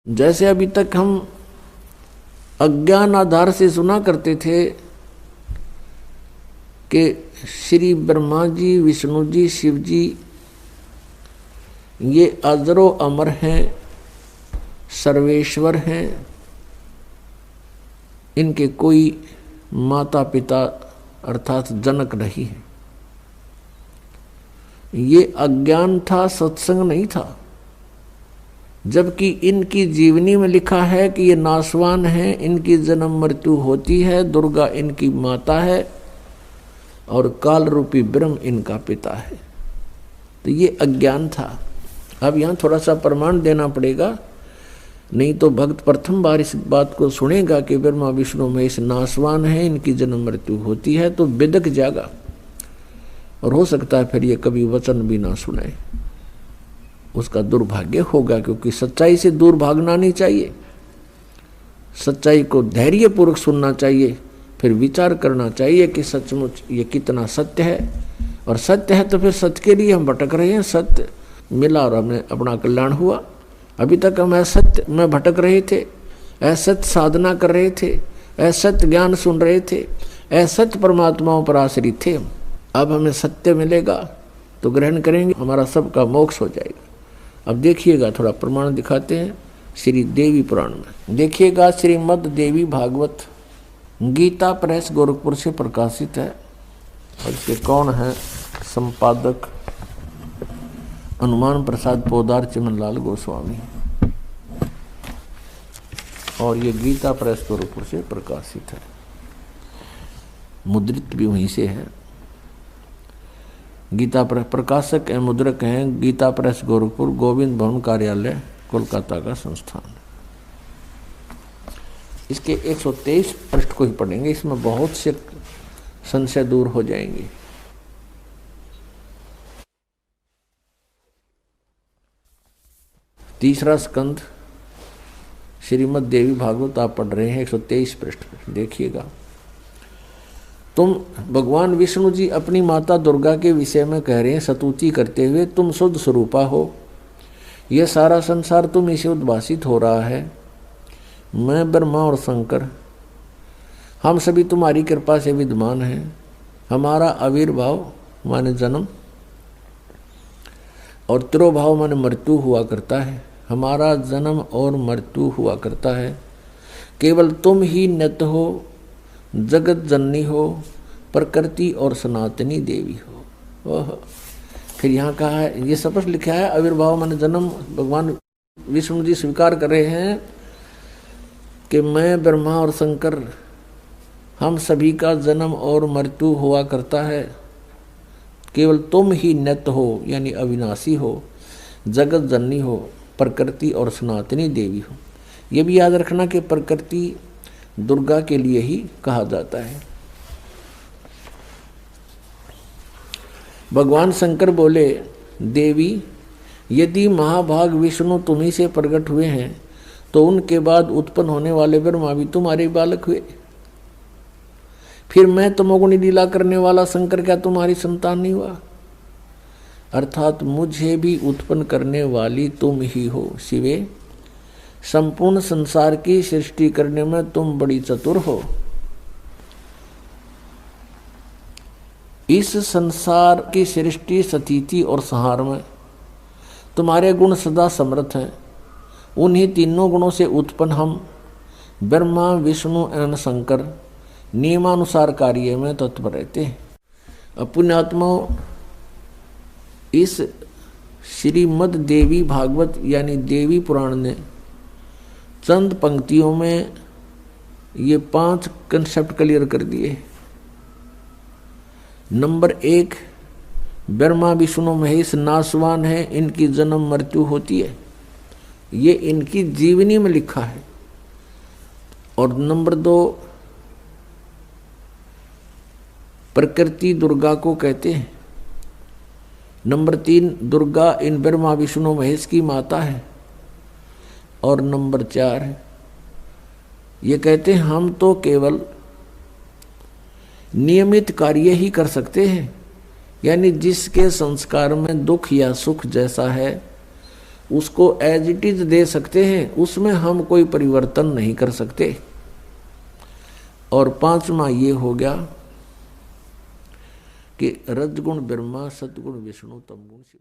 जैसे अभी तक हम अज्ञान आधार से सुना करते थे कि श्री ब्रह्मा जी, विष्णु जी, शिव जी ये अजरो अमर हैं, सर्वेश्वर हैं, इनके कोई माता पिता अर्थात जनक नहीं है। ये अज्ञान था, सत्संग नहीं था। जबकि इनकी जीवनी में लिखा है कि ये नाशवान हैं, इनकी जन्म मृत्यु होती है, दुर्गा इनकी माता है और काल रूपी ब्रह्म इनका पिता है। तो ये अज्ञान था। अब यहाँ थोड़ा सा प्रमाण देना पड़ेगा, नहीं तो भक्त प्रथम बार इस बात को सुनेगा कि ब्रह्मा विष्णु महेश नाशवान है, इनकी जन्म मृत्यु होती है, तो बिदक जाएगा और हो सकता है फिर ये कभी वचन भी ना सुने। उसका दुर्भाग्य होगा, क्योंकि सच्चाई से दूर भागना नहीं चाहिए। सच्चाई को धैर्यपूर्वक सुनना चाहिए, फिर विचार करना चाहिए कि सचमुच ये कितना सत्य है। और सत्य है तो फिर सत्य के लिए हम भटक रहे हैं। सत्य मिला और हमें अपना कल्याण हुआ। अभी तक हम असत्य में भटक रहे थे, असत्य साधना कर रहे थे, असत्य ज्ञान सुन रहे थे, असत्य परमात्माओं पर आश्रित थे। अब हमें सत्य मिलेगा तो ग्रहण करेंगे, हमारा सबका मोक्ष हो जाएगा। अब देखिएगा, थोड़ा प्रमाण दिखाते हैं श्री देवी पुराण में। देखिएगा, श्रीमद् देवी भागवत गीता प्रेस गोरखपुर से प्रकाशित है और इसके कौन है संपादक? हनुमान प्रसाद पोदार चिमनलाल गोस्वामी। और ये गीता प्रेस गोरखपुर से प्रकाशित है, मुद्रित भी वहीं से है। गीता प्रेस प्रकाशक एवं मुद्रक हैं गीता प्रेस गोरखपुर, गोविंद भवन कार्यालय, कोलकाता का संस्थान। इसके 123 पृष्ठ को ही पढ़ेंगे, इसमें बहुत से संशय दूर हो जाएंगे। तीसरा स्कंद श्रीमद् देवी भागवत आप पढ़ रहे हैं, 123 पृष्ठ पर देखिएगा। तुम भगवान विष्णु जी अपनी माता दुर्गा के विषय में कह रहे हैं स्तुति करते हुए, तुम शुद्ध स्वरूपा हो, यह सारा संसार तुम से उद्भासित हो रहा है। मैं ब्रह्मा और शंकर हम सभी तुम्हारी कृपा से विद्यमान हैं। हमारा आविर्भाव माने जन्म और तिरोभाव माने मृत्यु हुआ करता है। हमारा जन्म और मृत्यु हुआ करता है। केवल तुम ही नित्य हो, जगत जननी हो, प्रकृति और सनातनी देवी हो। ओह, फिर यहाँ कहा है, ये स्पष्ट लिखा है आविर्भाव माने जन्म। भगवान विष्णु जी स्वीकार कर रहे हैं कि मैं ब्रह्मा और शंकर हम सभी का जन्म और मृत्यु हुआ करता है। केवल तुम ही नित्य हो यानी अविनाशी हो, जगत जननी हो, प्रकृति और सनातनी देवी हो। ये भी याद रखना कि प्रकृति दुर्गा के लिए ही कहा जाता है। भगवान शंकर बोले, देवी यदि महाभाग विष्णु तुम्ही से प्रकट हुए हैं तो उनके बाद उत्पन्न होने वाले ब्रह्मा भी तुम्हारे बालक हुए। फिर मैं तमोगुणी लीला करने वाला शंकर क्या तुम्हारी संतान नहीं हुआ? अर्थात मुझे भी उत्पन्न करने वाली तुम ही हो शिवे। संपूर्ण संसार की सृष्टि करने में तुम बड़ी चतुर हो। इस संसार की सृष्टि, स्थिति और संहार में तुम्हारे गुण सदा समर्थ हैं। उन्हीं तीनों गुणों से उत्पन्न हम ब्रह्मा, विष्णु एवं शंकर नियमानुसार कार्य में तत्पर रहते हैं। अब पुण्यात्माओं, इस श्रीमद् देवी भागवत यानी देवी पुराण ने चंद पंक्तियों में ये 5 कंसेप्ट क्लियर कर दिए। नंबर 1, ब्रह्मा विष्णु महेश नाशवान है, इनकी जन्म मृत्यु होती है, ये इनकी जीवनी में लिखा है। और नंबर 2, प्रकृति दुर्गा को कहते हैं। नंबर 3, दुर्गा इन ब्रह्मा विष्णु महेश की माता है। और नंबर 4, ये कहते हैं हम तो केवल नियमित कार्य ही कर सकते हैं, यानी जिसके संस्कार में दुख या सुख जैसा है उसको एज इट इज दे सकते हैं, उसमें हम कोई परिवर्तन नहीं कर सकते। और पांचवा ये हो गया कि रजगुण ब्रह्मा, सतगुण विष्णु, तमगुण शिव।